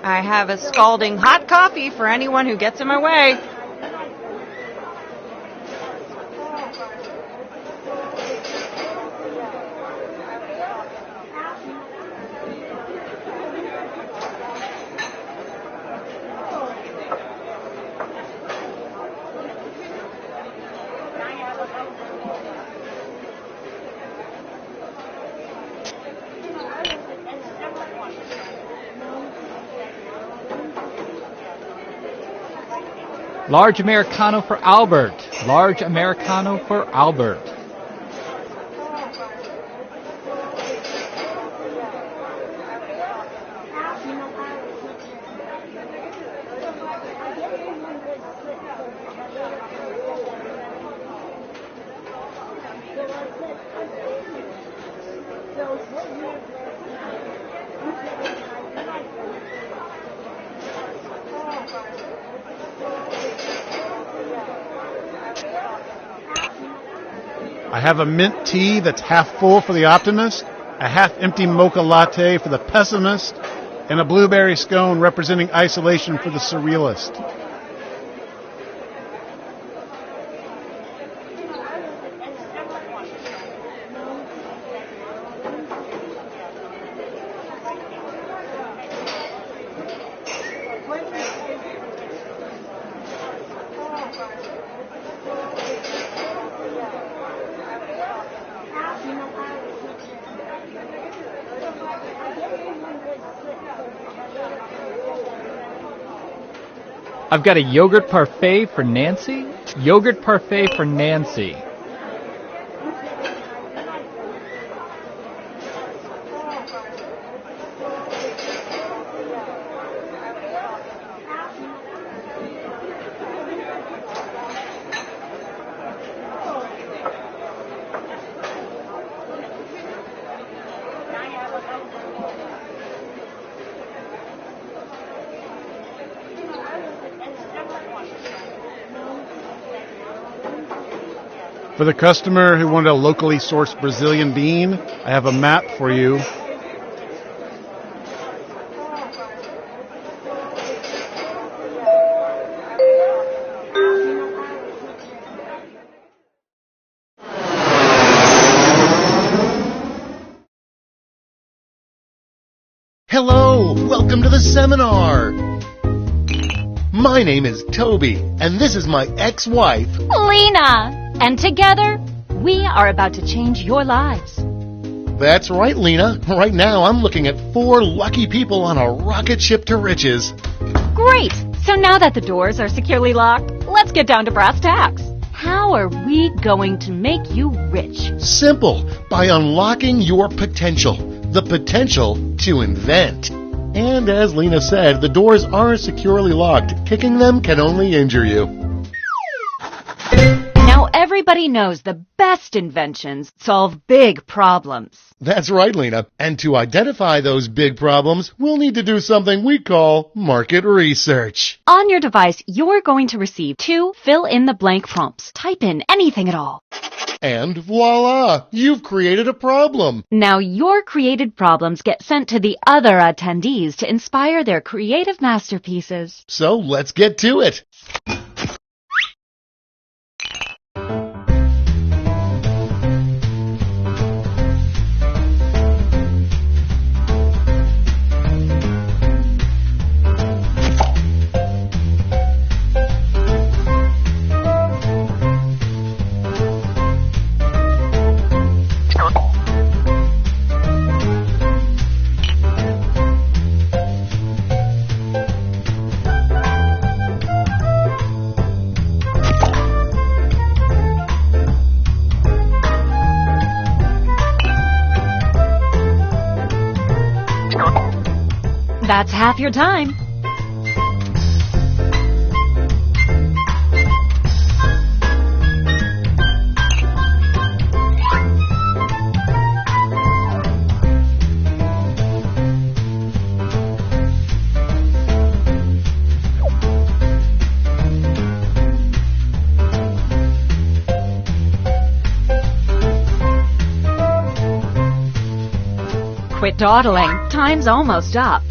I have a scalding hot coffee for anyone who gets in my way. Large Americano for Albert. Large Americano for Albert. I have a mint tea that's half full for the optimist, a half-empty mocha latte for the pessimist, and a blueberry scone representing isolation for the surrealist. I've got a yogurt parfait for Nancy. Yogurt parfait for Nancy. For the customer who wanted a locally sourced Brazilian bean, I have a map for you. Hello, welcome to the seminar. My name is Toby, and this is my ex-wife, Lena. And together, we are about to change your lives. That's right, Lena. Right now, I'm looking at 4 lucky people on a rocket ship to riches. Great! So now that the doors are securely locked, let's get down to brass tacks. How are we going to make you rich? Simple, by unlocking your potential. The potential to invent. And as Lena said, the doors aren't securely locked. Kicking them can only injure you. Now everybody knows the best inventions solve big problems. That's right, Lena. And to identify those big problems, we'll need to do something we call market research. On your device, you're going to receive 2 fill-in-the-blank prompts. Type in anything at all. And voila! You've created a problem. Now your created problems get sent to the other attendees to inspire their creative masterpieces. So let's get to it. That's half your time. Quit dawdling. Time's almost up.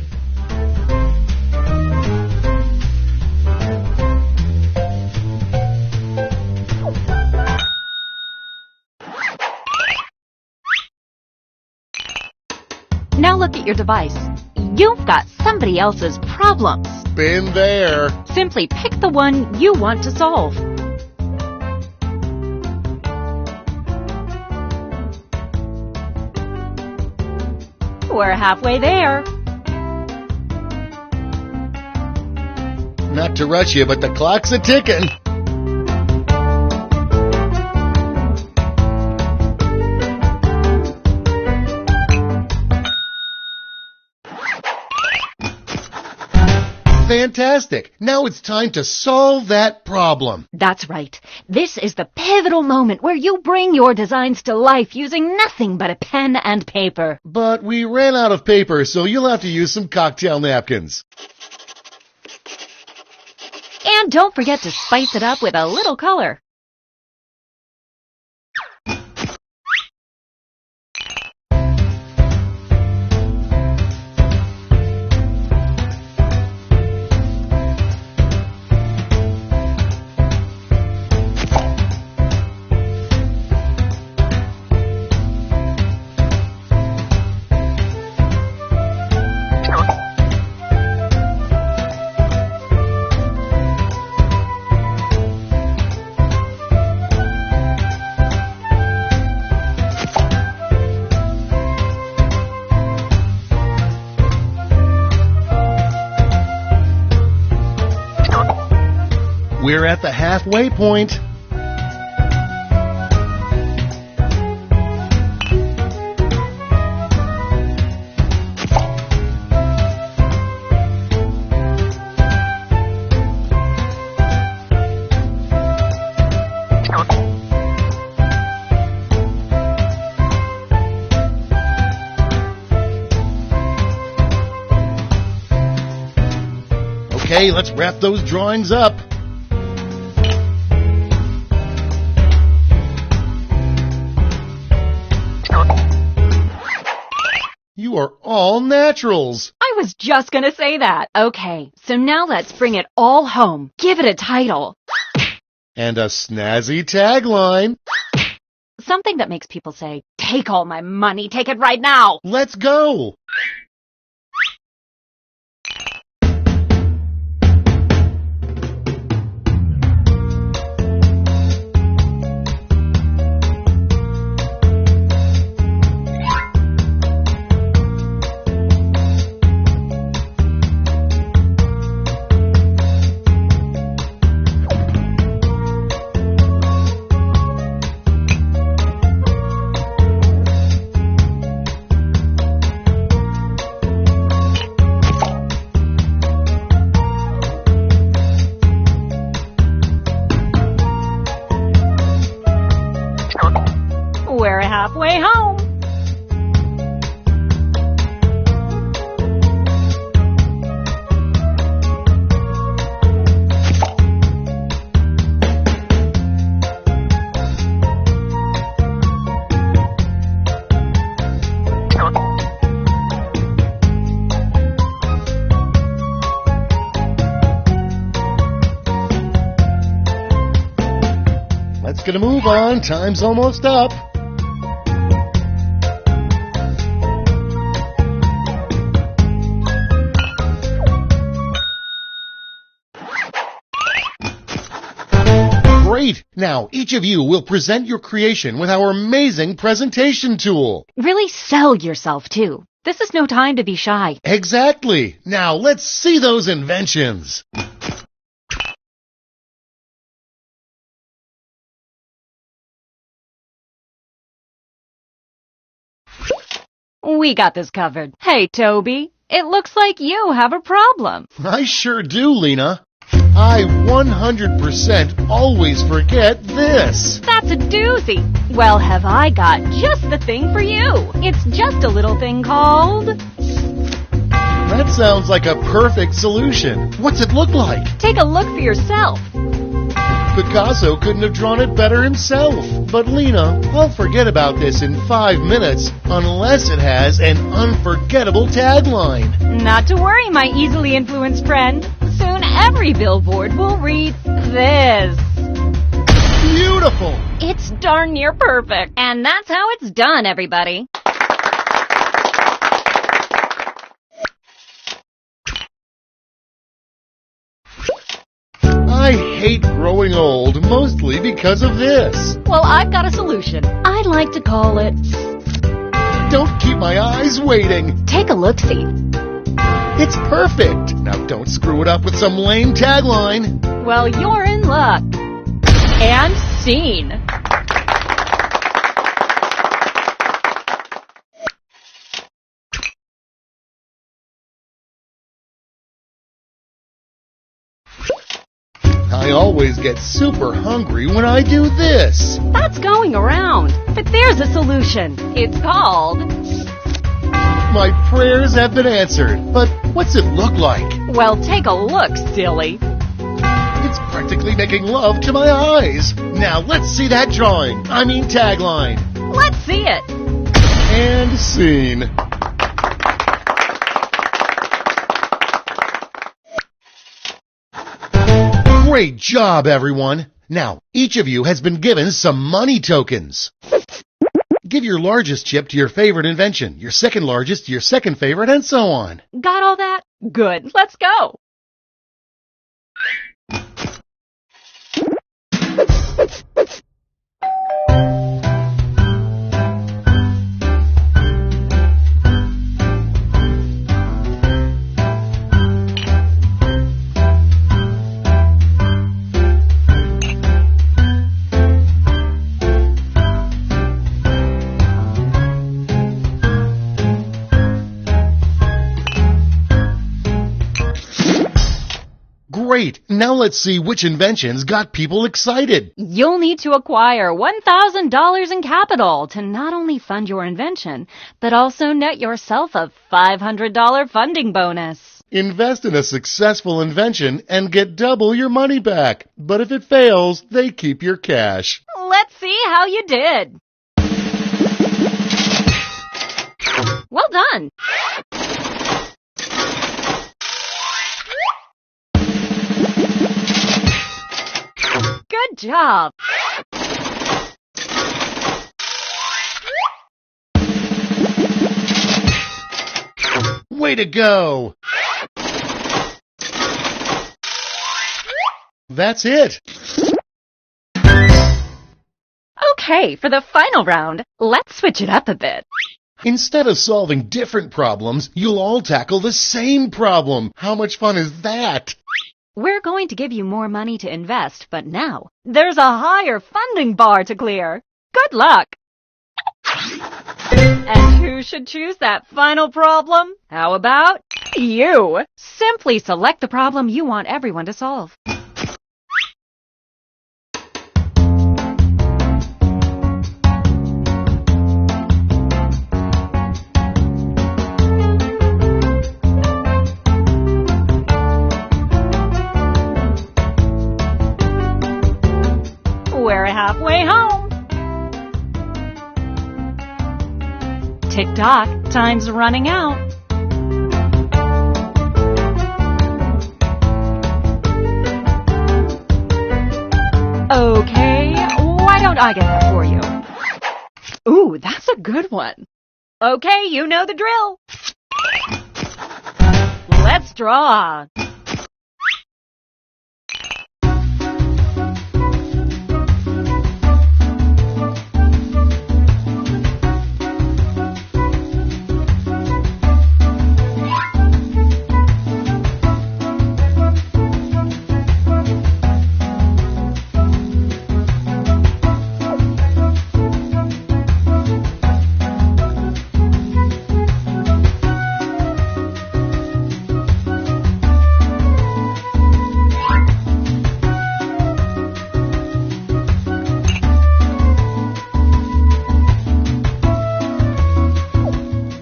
Now look at your device. You've got somebody else's problems. Been there. Simply pick the one you want to solve. We're halfway there. Not to rush you, but the clock's a-ticking. Fantastic! Now it's time to solve that problem. That's right. This is the pivotal moment where you bring your designs to life using nothing but a pen and paper. But we ran out of paper, so you'll have to use some cocktail napkins. And don't forget to spice it up with a little color. We're at the halfway point. Okay, let's wrap those drawings up. You are all naturals. I was just gonna say that. Okay, so now let's bring it all home. Give it a title. And a snazzy tagline. Something that makes people say, "Take all my money, take it right now." Let's go. We're halfway home. Let's get a move on. Time's almost up. Great! Now, each of you will present your creation with our amazing presentation tool. Really sell yourself, too. This is no time to be shy. Exactly! Now, let's see those inventions. We got this covered. Hey, Toby, it looks like you have a problem. I sure do, Lena. I 100% always forget this. That's a doozy. Well, have I got just the thing for you. It's just a little thing called... That sounds like a perfect solution. What's it look like? Take a look for yourself. Picasso couldn't have drawn it better himself. But Lena, I'll forget about this in 5 minutes unless it has an unforgettable tagline. Not to worry, my easily influenced friend. Soon every billboard will read this. Beautiful! It's darn near perfect. And that's how it's done, everybody. hate growing old, mostly because of this. Well, I've got a solution. I'd like to call it Don't keep my eyes waiting. Take a Look-See. It's perfect. Now don't screw it up with some lame tagline. Well, you're in luck. And scene. I always get super hungry when I do this. That's going around. But there's a solution. It's called... My prayers have been answered, but what's it look like? Well, take a look, silly. It's practically making love to my eyes. Now let's see that drawing. Tagline. Let's see it. And scene. Great job, everyone. Now, each of you has been given some money tokens. Give your largest chip to your favorite invention, your second largest to your second favorite, and so on. Got all that? Good. Let's go. Great. Now let's see which inventions got people excited. You'll need to acquire $1,000 in capital to not only fund your invention, but also net yourself a $500 funding bonus. Invest in a successful invention and get double your money back. But if it fails, they keep your cash. Let's see how you did. Well done. Good job. Way to go! That's it. Okay, for the final round, let's switch it up a bit. Instead of solving different problems, you'll all tackle the same problem. How much fun is that? We're going to give you more money to invest, but now there's a higher funding bar to clear. Good luck! And who should choose that final problem? How about you? Simply select the problem you want everyone to solve. We're halfway home. Tick-tock, time's running out. Okay, why don't I get that for you? Ooh, that's a good one. Okay, you know the drill. Let's draw.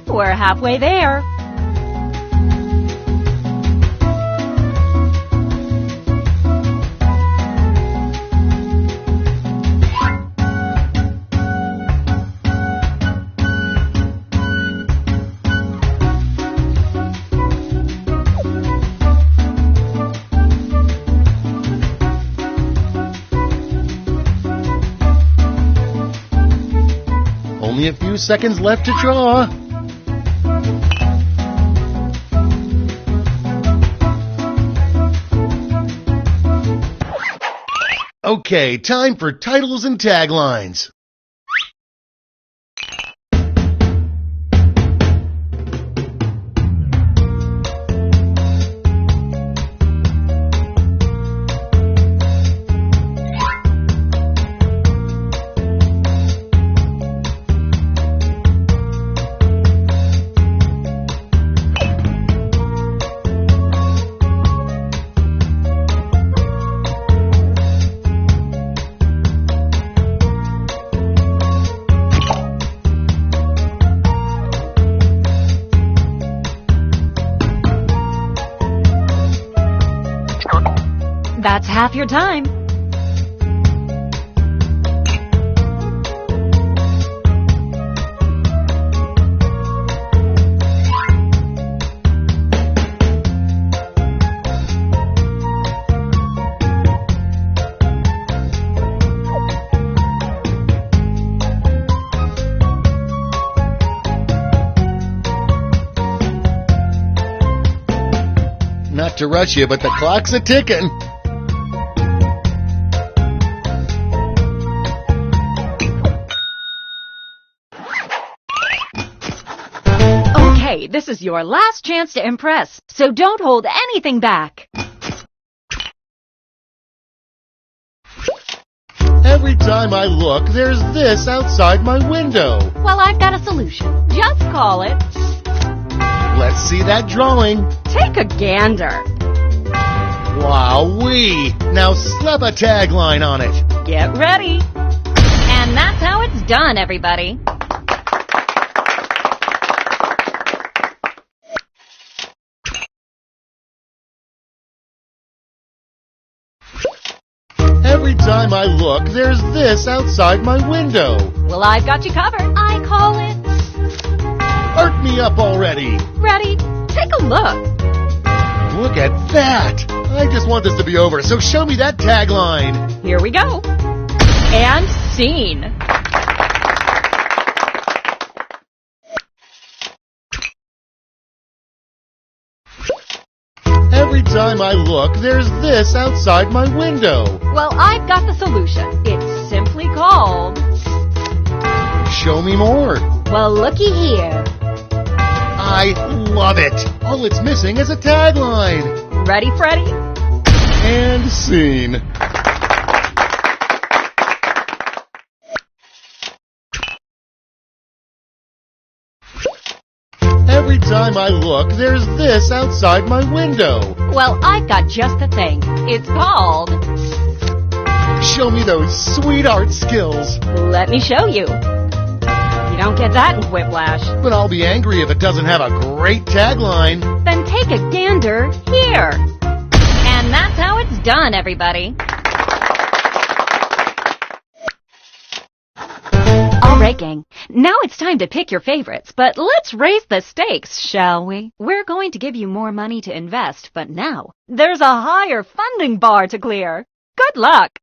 We're halfway there. Only a few seconds left to draw. Okay, time for titles and taglines. That's half your time. Not to rush you, but the clock's a-ticking. Okay, this is your last chance to impress, so don't hold anything back. Every time I look, there's this outside my window. Well, I've got a solution. Just call it. Let's see that drawing. Take a gander. Wowee! Now slap a tagline on it. Get ready. And that's how it's done, everybody. Every time I look, there's this outside my window. Well, I've got you covered. I call it. Art me up already. Ready? Take a look. Look at that. I just want this to be over, so show me that tagline. Here we go. And scene. Every time I look, there's this outside my window. Well, I've got the solution. It's simply called. Show me more. Well, looky here. I love it. All it's missing is a tagline. Ready, Freddy? And scene. Every time I look, there's this outside my window. Well, I've got just the thing. It's called. Show me those sweet art skills. Let me show you. You don't get that in Whiplash. But I'll be angry if it doesn't have a great tagline. Then take a gander here. And that's how it's done, everybody. All right, gang. Now it's time to pick your favorites, but let's raise the stakes, shall we? We're going to give you more money to invest, but now there's a higher funding bar to clear. Good luck!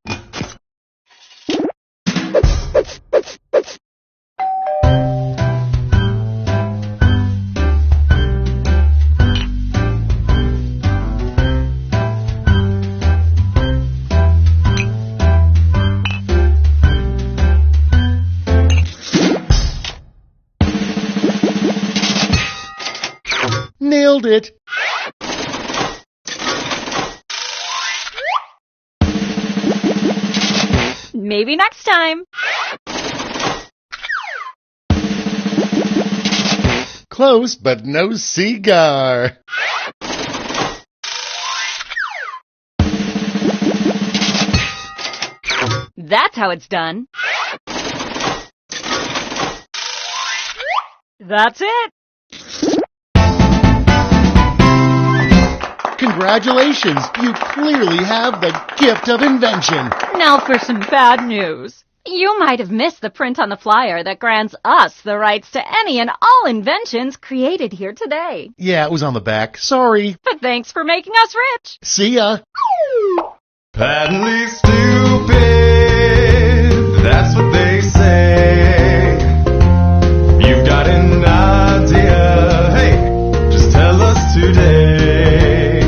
Nailed it. Maybe next time. Close, but no cigar. That's how it's done. That's it. Congratulations, you clearly have the gift of invention. Now for some bad news. You might have missed the print on the flyer that grants us the rights to any and all inventions created here today. Yeah, it was on the back. Sorry. But thanks for making us rich. See ya. Patently stupid, that's what they say. You've got an idea, hey, just tell us today.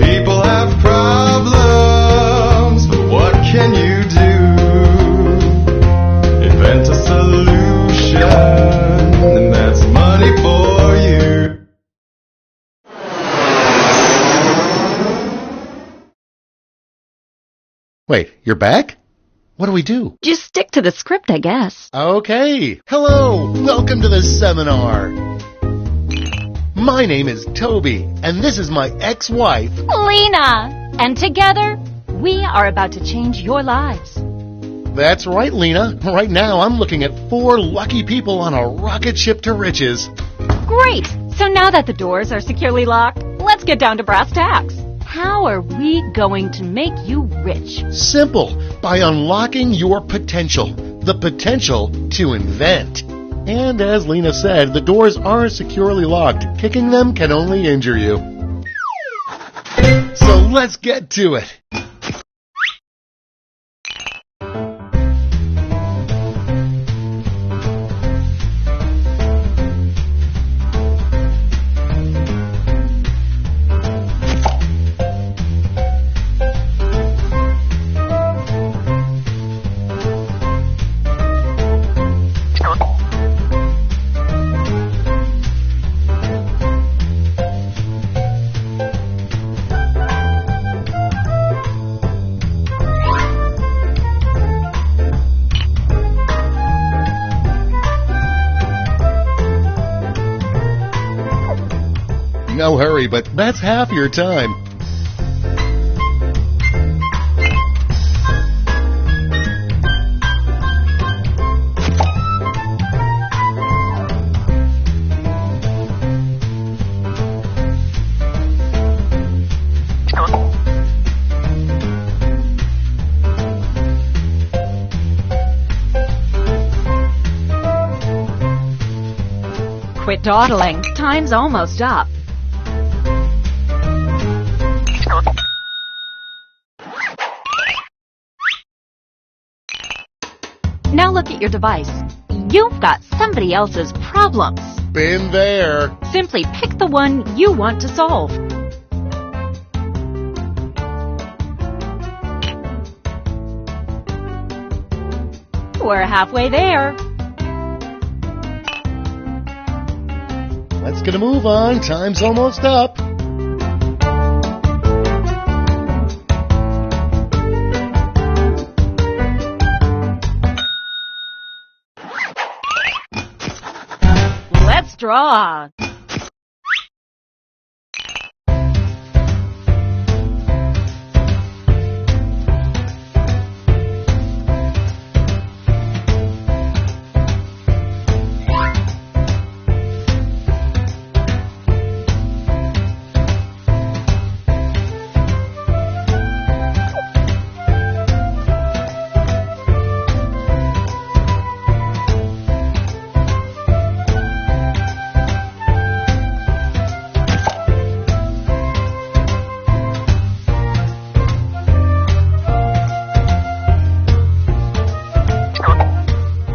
People have problems, but what Wait, you're back? What do we do? Just stick to the script, I guess. Okay. Hello. Welcome to the seminar. My name is Toby, and this is my ex-wife. Lena! And together, we are about to change your lives. That's right, Lena. Right now, I'm looking at 4 lucky people on a rocket ship to riches. Great! So now that the doors are securely locked, let's get down to brass tacks. How are we going to make you rich? Simple. By unlocking your potential. The potential to invent. And as Lena said, the doors are securely locked. Kicking them can only injure you. So let's get to it. No hurry, but that's half your time. Quit dawdling. Time's almost up. Now look at your device. You've got somebody else's problems. Been there. Simply pick the one you want to solve. We're halfway there. Let's get a move on. Time's almost up. Let's draw.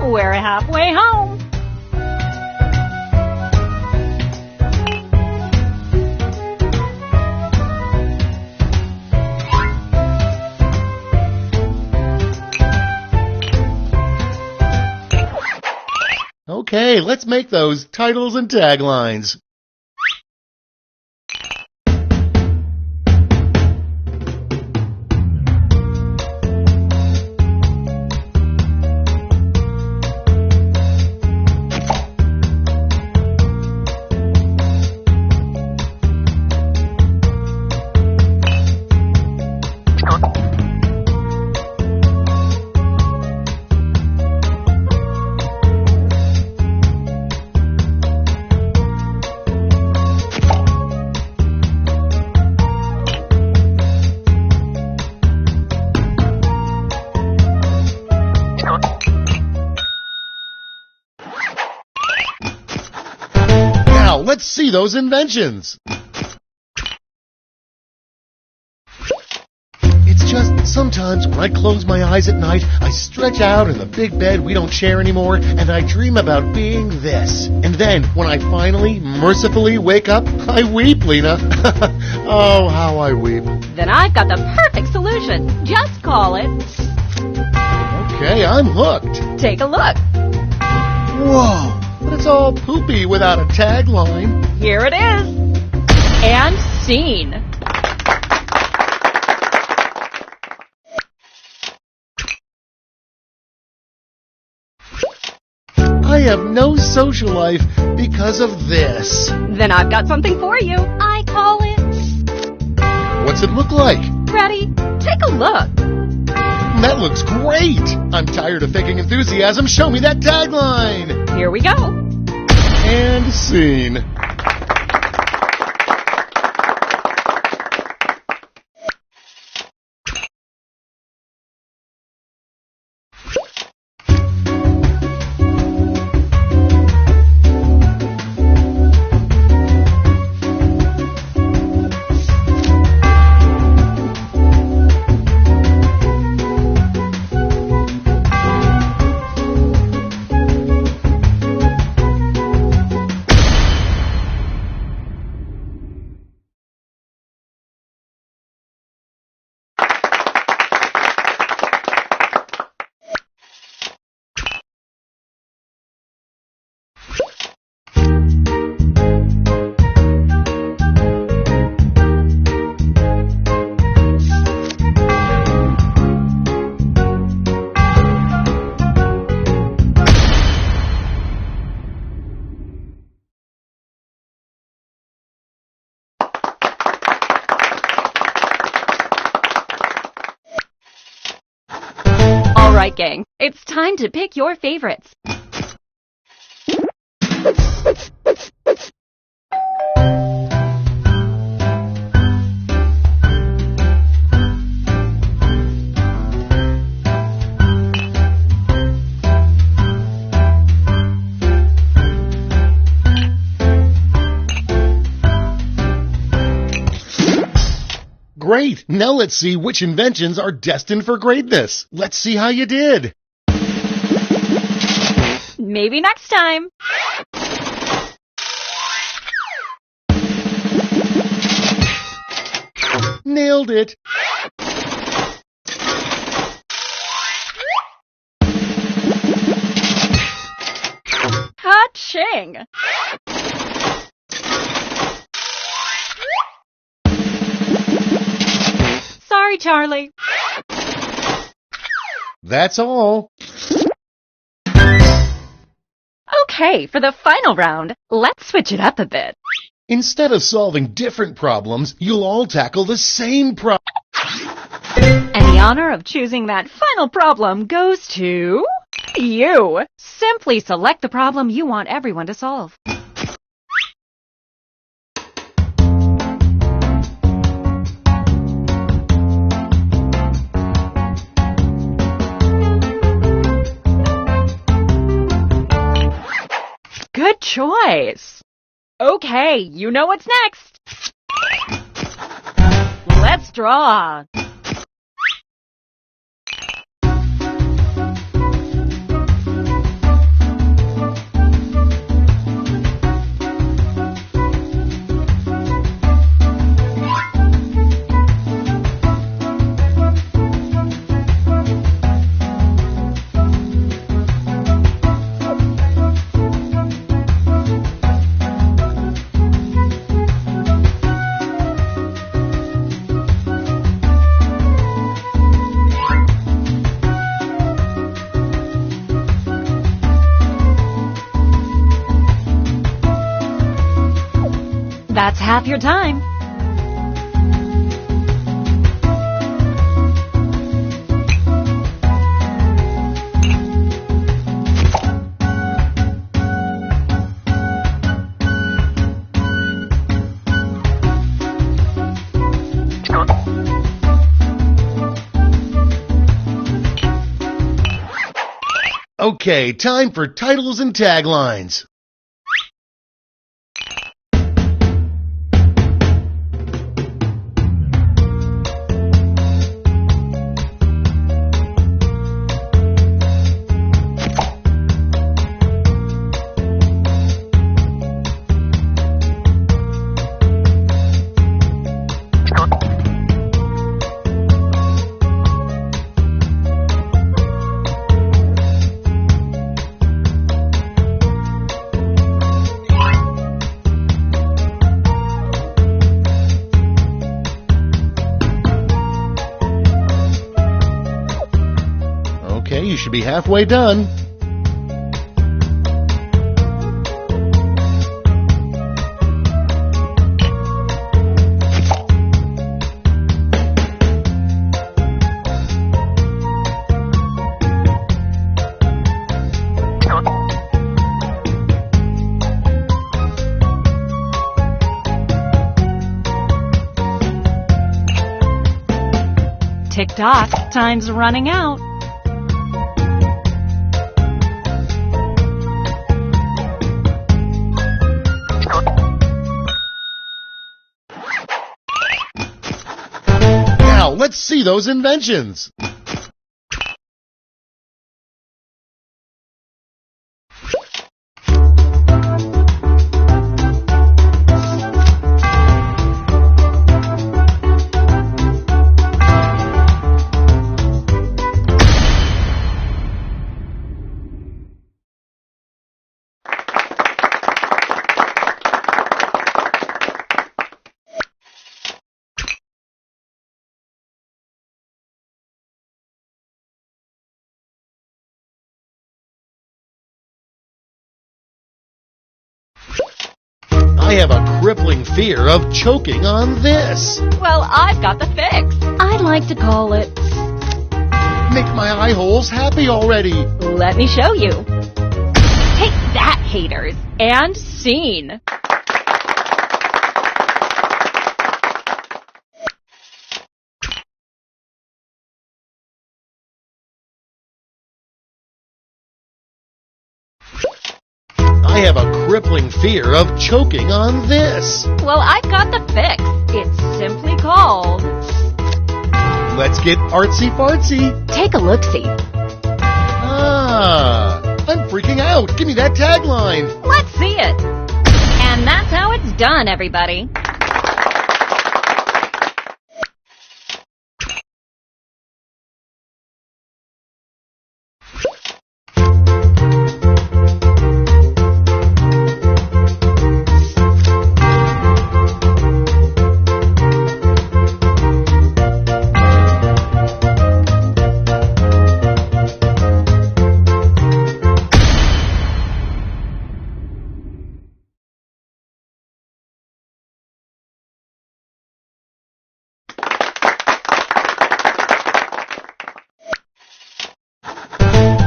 We're halfway home. Okay, let's make those titles and taglines. Now, let's see those inventions. It's just sometimes when I close my eyes at night, I stretch out in the big bed we don't share anymore, and I dream about being this. And then, when I finally, mercifully wake up, I weep, Lena. Oh, how I weep. Then I've got the perfect solution. Just call it. Okay, I'm hooked. Take a look. Whoa, but it's all poopy without a tagline. Here it is. And scene. I have no social life because of this. Then I've got something for you. I call it... What's it look like? Ready? Take a look. That looks great! I'm tired of faking enthusiasm. Show me that tagline! Here we go. And scene. All right, gang. It's time to pick your favorites. Great! Now let's see which inventions are destined for greatness. Let's see how you did. Maybe next time. Nailed it. Ka-ching! Sorry, Charlie. That's all. Okay, for the final round, let's switch it up a bit. Instead of solving different problems, you'll all tackle the same problem. And the honor of choosing that final problem goes to... you. Simply select the problem you want everyone to solve. Good choice. Okay, you know what's next. Let's draw. That's half your time. Okay, time for titles and taglines. Okay, you should be halfway done. Tick-tock, time's running out. Now, let's see those inventions. I have a crippling fear of choking on this. Well, I've got the fix. I'd like to call it... Make my eye holes happy already. Let me show you. Take that, haters. And scene. I have a crippling fear of choking on this. Well, I've got the fix. It's simply called... Let's get artsy-fartsy. Take a look-see. Ah, I'm freaking out. Give me that tagline. Let's see it. And that's how it's done, everybody.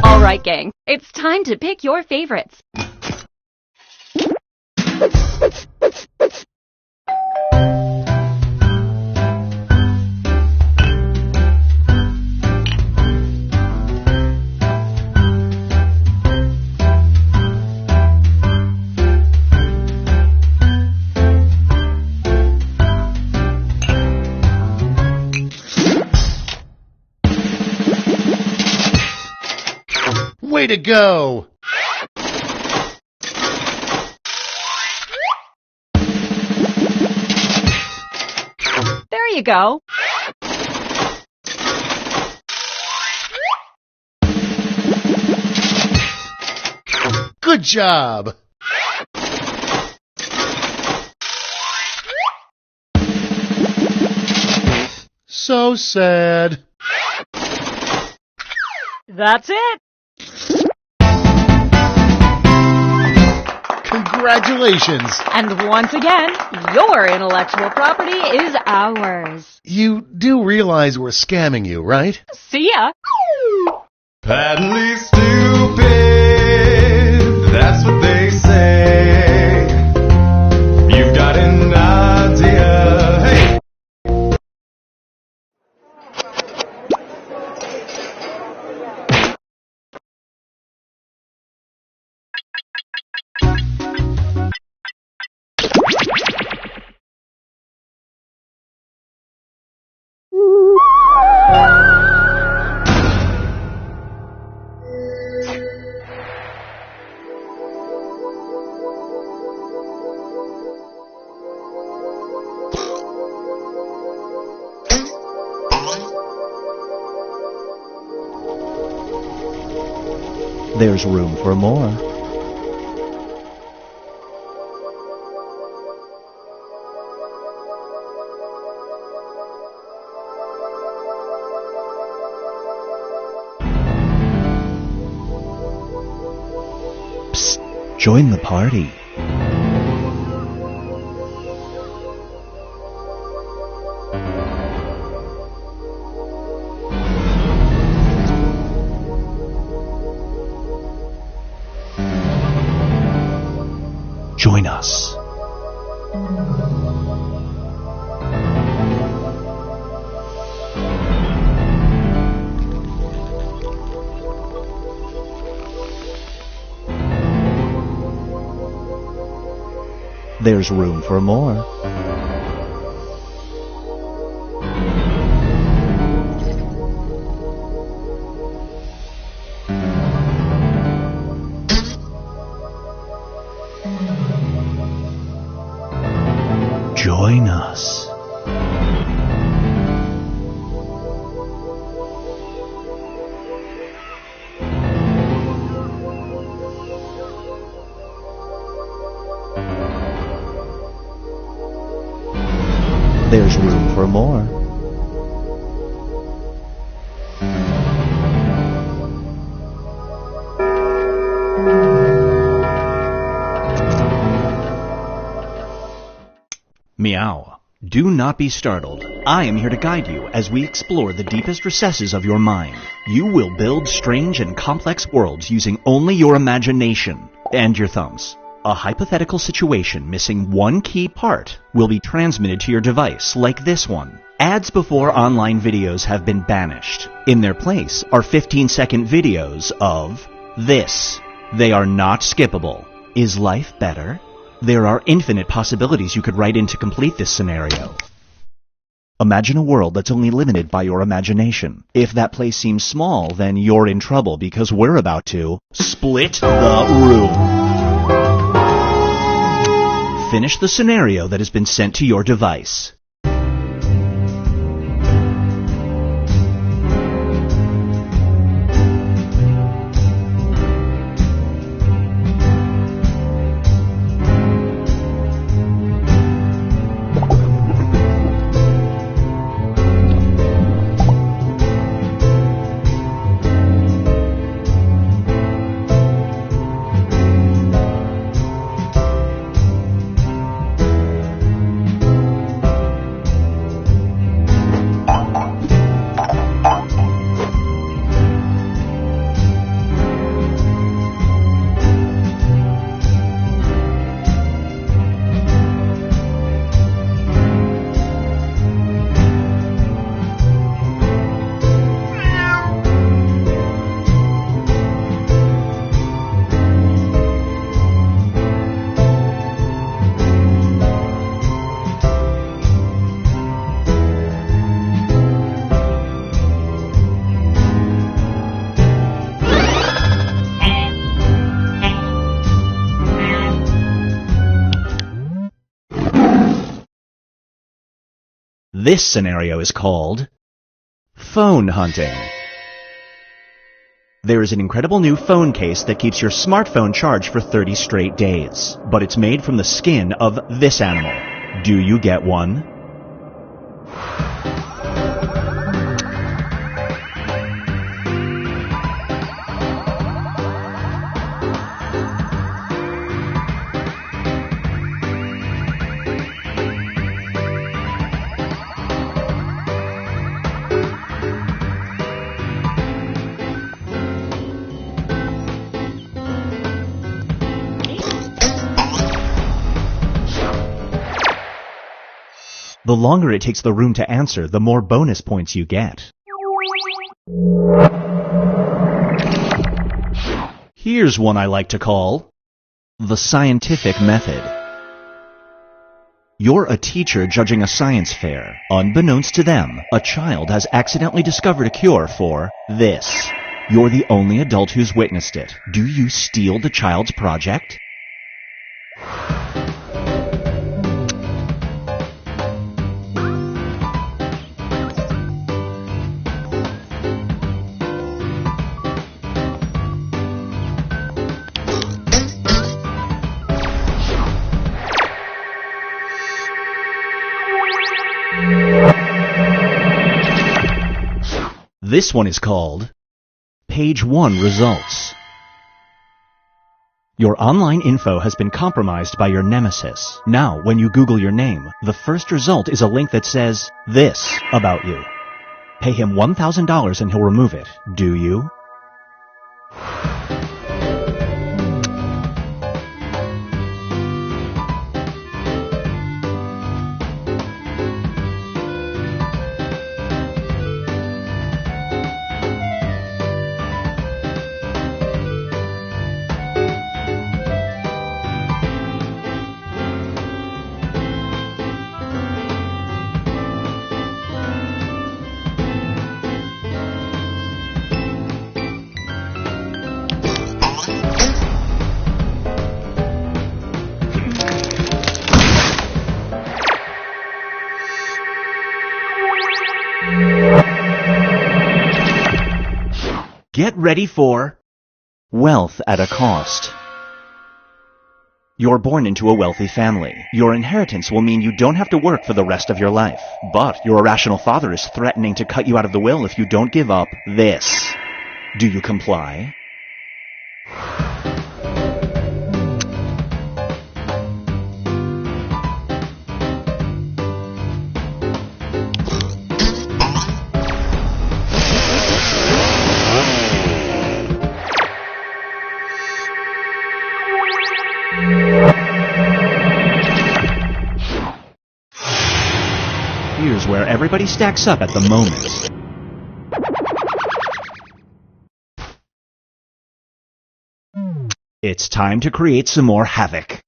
All right, gang. It's time to pick your favorites. Way to go! There you go. Good job! So sad. That's it. Congratulations! And once again, your intellectual property is ours. You do realize we're scamming you, right? See ya. Patently stupid, that's what they say. You've got an idea, hey! There's room for more. Psst, join the party. Join us. There's room for more. Join us. There's room for more. Meow. Do not be startled. I am here to guide you as we explore the deepest recesses of your mind. You will build strange and complex worlds using only your imagination and your thumbs. A hypothetical situation missing one key part will be transmitted to your device, like this one. Ads before online videos have been banished. In their place are 15-second videos of this. They are not skippable. Is life better? There are infinite possibilities you could write in to complete this scenario. Imagine a world that's only limited by your imagination. If that place seems small, then you're in trouble because we're about to split the room. Finish the scenario that has been sent to your device. This scenario is called phone hunting. There is an incredible new phone case that keeps your smartphone charged for 30 straight days, but it's made from the skin of this animal. Do you get one? The longer it takes the room to answer, the more bonus points you get. Here's one I like to call the scientific method. You're a teacher judging a science fair. Unbeknownst to them, a child has accidentally discovered a cure for this. You're the only adult who's witnessed it. Do you steal the child's project? This one is called Page 1 Results. Your online info has been compromised by your nemesis. Now, when you Google your name, the first result is a link that says this about you. Pay him $1,000 and he'll remove it. Do you? Get ready for wealth at a cost. You're born into a wealthy family. Your inheritance will mean you don't have to work for the rest of your life. But your irrational father is threatening to cut you out of the will if you don't give up this. Do you comply? Here's where everybody stacks up at the moment. It's time to create some more havoc.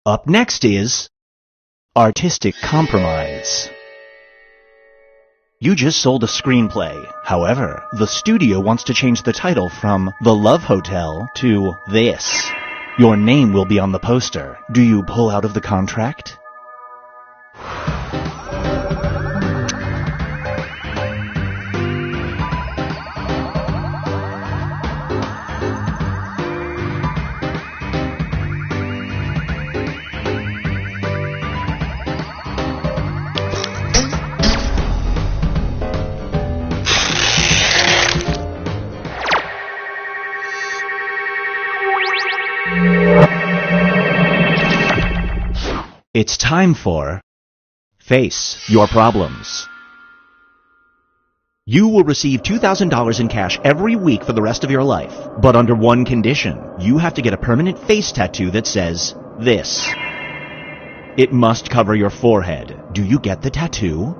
Up next is artistic compromise. You just sold a screenplay. However, the studio wants to change the title from The Love Hotel to this. Your name will be on the poster. Do you pull out of the contract? It's time for Face Your Problems. You will receive $2,000 in cash every week for the rest of your life, but under one condition. You have to get a permanent face tattoo that says this. It must cover your forehead. Do you get the tattoo?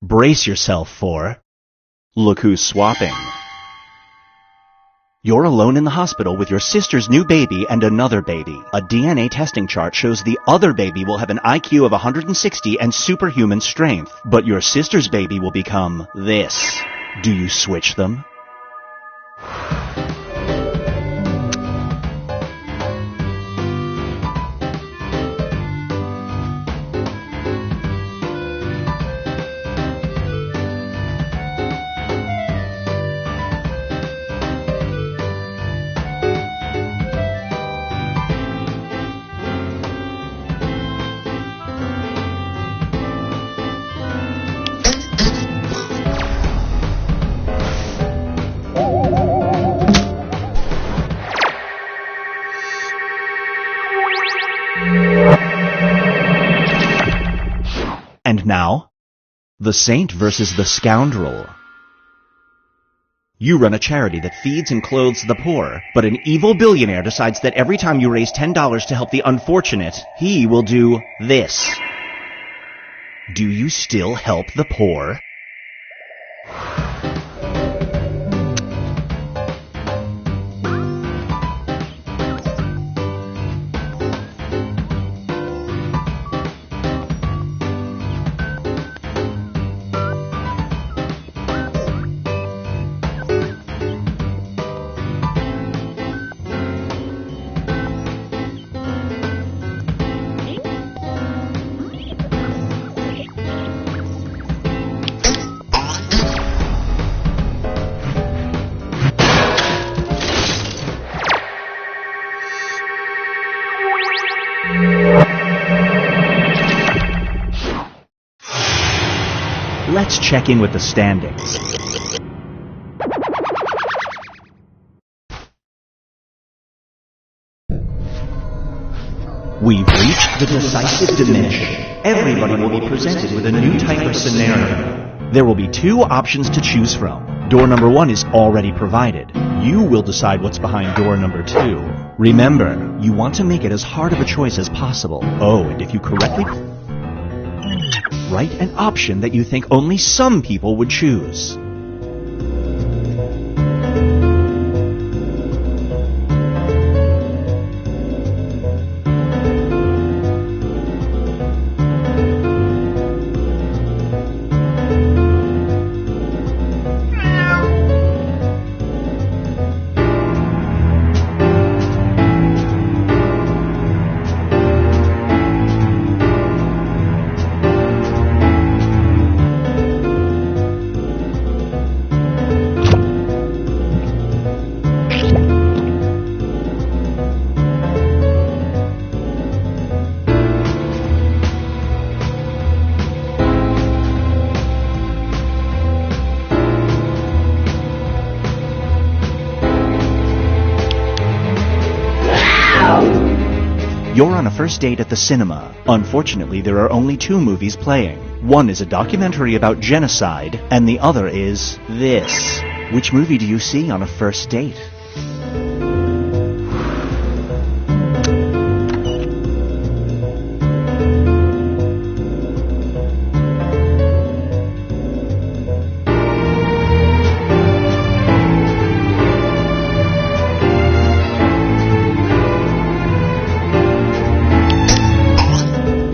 Brace yourself for Look Who's Swapping. You're alone in the hospital with your sister's new baby and another baby. A DNA testing chart shows the other baby will have an IQ of 160 and superhuman strength, but your sister's baby will become this. Do you switch them? And now, the saint versus the scoundrel. You run a charity that feeds and clothes the poor, but an evil billionaire decides that every time you raise $10 to help the unfortunate, he will do this. Do you still help the poor? let's check in with the standings. We've reached the decisive dimension. Everybody will be presented with a new type of scenario. There will be two options to choose from. Door number 1 is already provided. You will decide what's behind door number 2. Remember, you want to make it as hard of a choice as possible. Oh, and if you correctly write an option that you think only some people would choose. You're on a first date at the cinema. Unfortunately, there are only 2 movies playing. One is a documentary about genocide, and the other is this. Which movie do you see on a first date?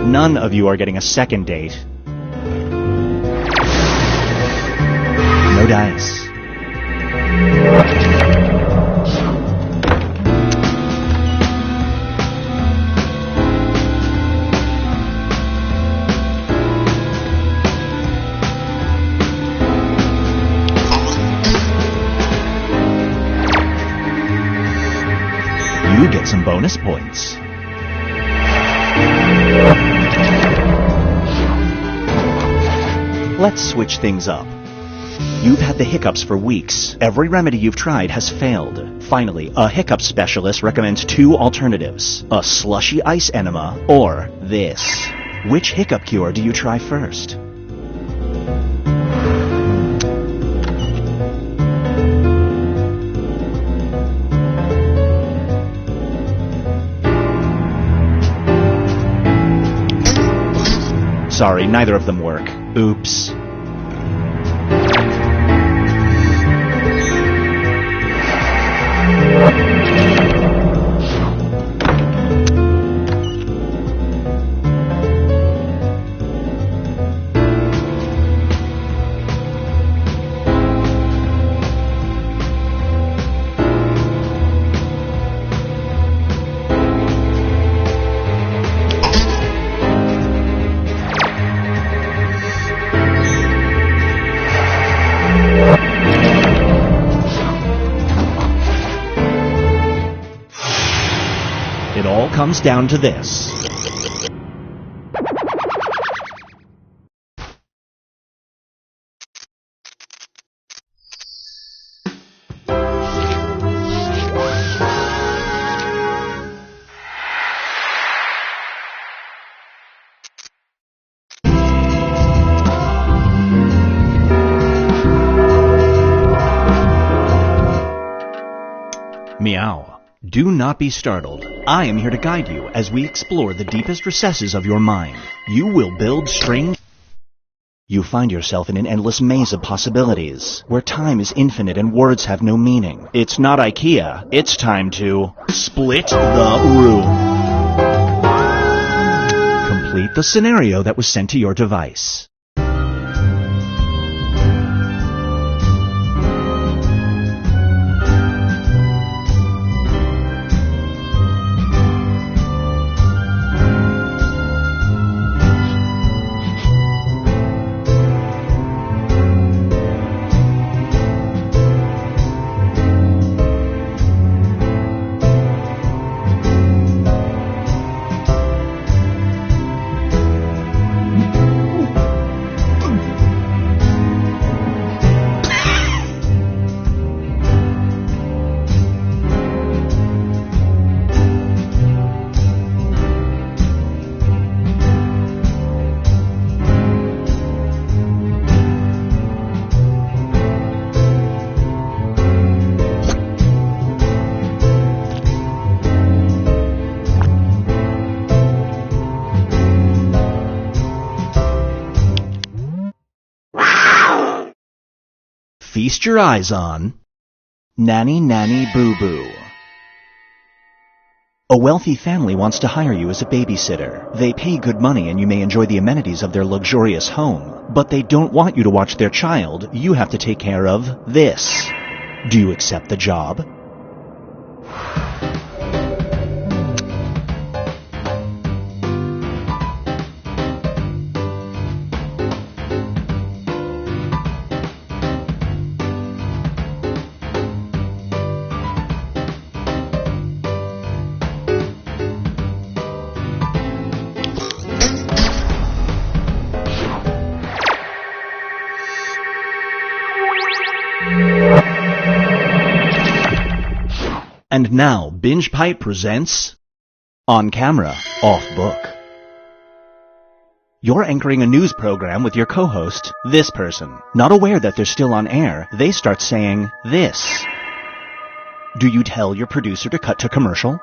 None of you are getting a second date. No dice. You get some bonus points. Let's switch things up. You've had the hiccups for weeks. Every remedy you've tried has failed. Finally, a hiccup specialist recommends 2 alternatives. A slushy ice enema or this. Which hiccup cure do you try first? Sorry, neither of them work. Oops. It all comes down to this. Meow. Do not be startled. I am here to guide you as we explore the deepest recesses of your mind. You will build strange... You find yourself in an endless maze of possibilities, where time is infinite and words have no meaning. It's not IKEA. It's time to split the room. Complete the scenario that was sent to your device. Feast your eyes on Nanny Nanny Boo Boo. A wealthy family wants to hire you as a babysitter. They pay good money and you may enjoy the amenities of their luxurious home, but they don't want you to watch their child. You have to take care of this. Do you accept the job? And now, Binge Pipe presents On Camera, Off Book. You're anchoring a news program with your co-host, this person. Not aware that they're still on air, they start saying this. Do you tell your producer to cut to commercial?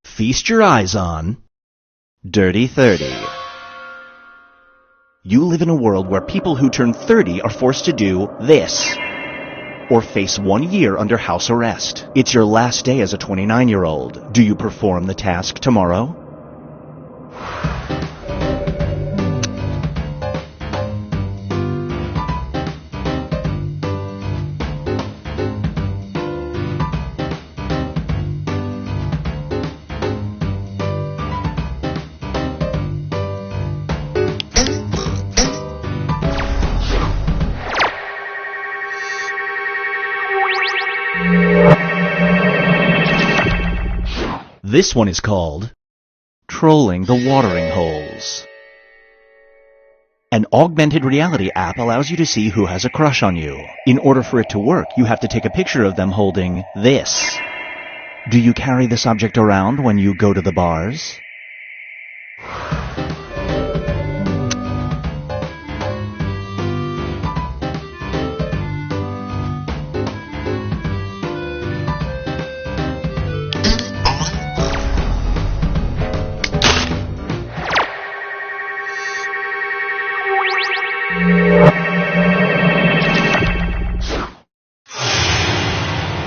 Feast your eyes on Dirty 30. You live in a world where people who turn 30 are forced to do this, or face 1 year under house arrest. It's your last day as a 29-year-old. Do you perform the task tomorrow? This one is called Trolling the Watering Holes. An augmented reality app allows you to see who has a crush on you. In order for it to work, you have to take a picture of them holding this. Do you carry this object around when you go to the bars?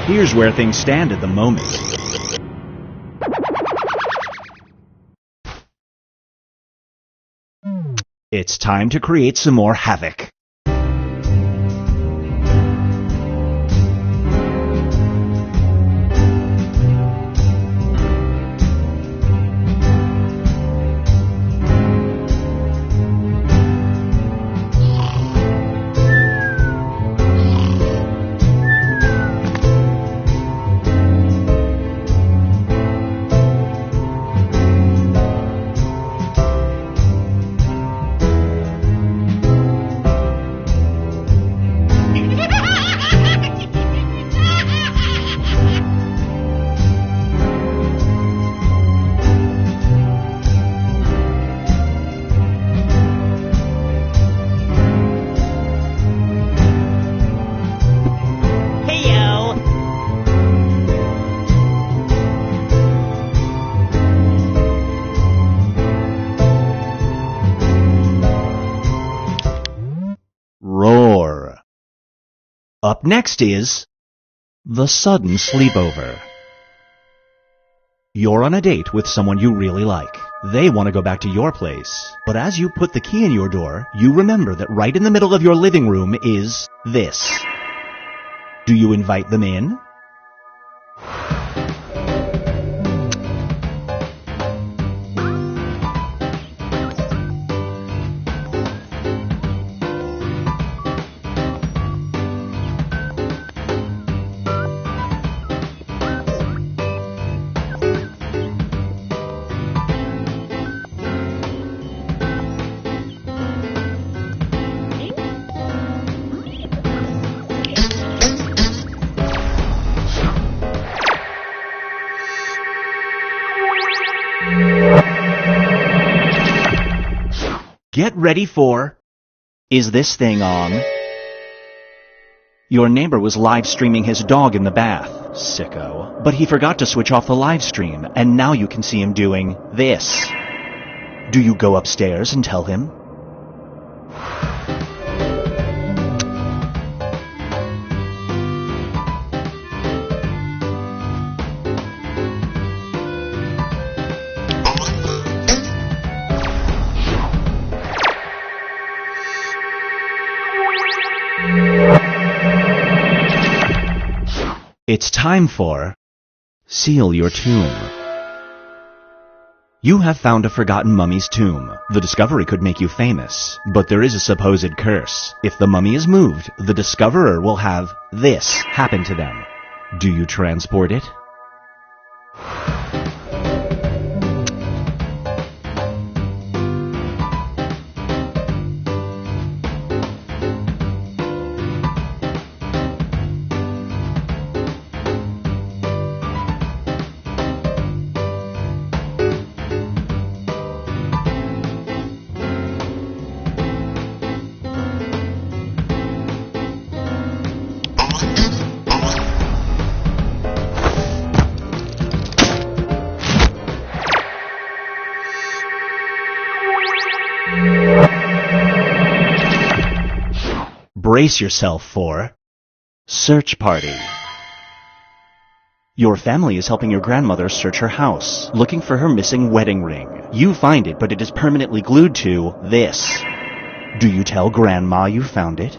Here's where things stand at the moment. It's time to create some more havoc. Roar. Up next is The Sudden Sleepover. You're on a date with someone you really like. They want to go back to your place. But as you put the key in your door, you remember that right in the middle of your living room is this. Do you invite them in? Get ready for... Is this thing on? Your neighbor was live streaming his dog in the bath. Sicko. But he forgot to switch off the live stream, and now you can see him doing this. Do you go upstairs and tell him? It's time for Seal Your Tomb. You have found a forgotten mummy's tomb. The discovery could make you famous, but there is a supposed curse. If the mummy is moved, the discoverer will have this happen to them. Do you transport it? Brace yourself for Search Party. Your family is helping your grandmother search her house, looking for her missing wedding ring. You find it, but it is permanently glued to this. Do you tell Grandma you found it?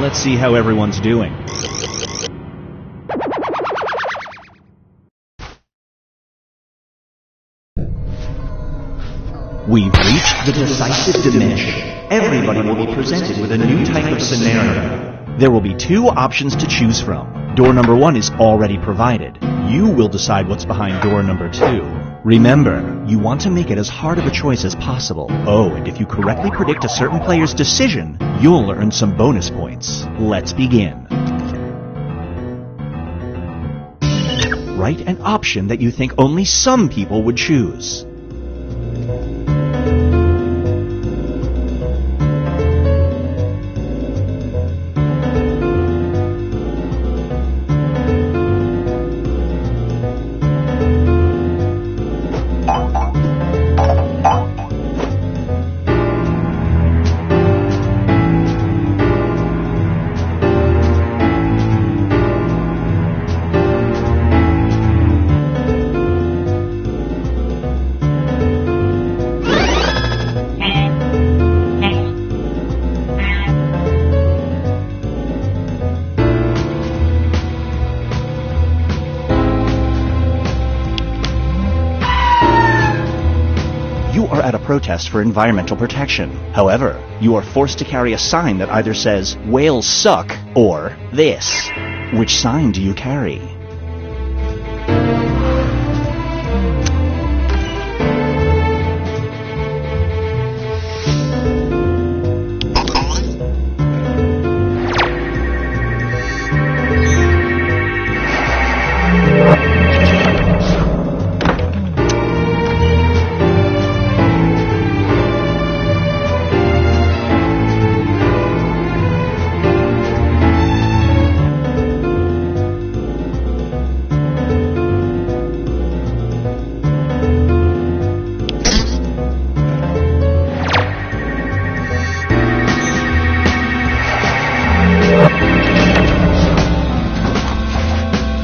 Let's see how everyone's doing. We've reached the decisive dimension. Everybody will be presented with a new type of scenario. There will be two options to choose from. Door number 1 is already provided. You will decide what's behind door number 2. Remember, you want to make it as hard of a choice as possible. Oh, and if you correctly predict a certain player's decision, you'll earn some bonus points. Let's begin. Write an option that you think only some people would choose. At a protest for environmental protection. However, you are forced to carry a sign that either says, "Whales suck," or this. Which sign do you carry?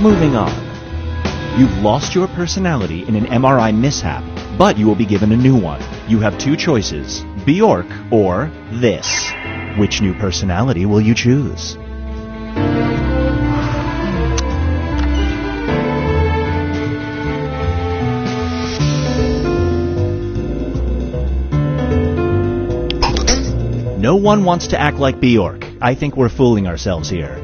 Moving on. You've lost your personality in an MRI mishap, but you will be given a new one. You have two choices, Bjork or this. Which new personality will you choose? No one wants to act like Bjork. I think we're fooling ourselves here.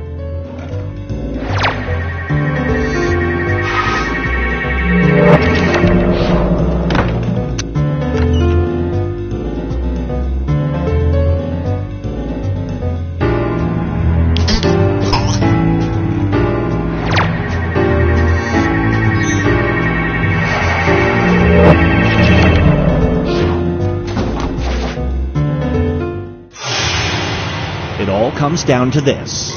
It all comes down to this.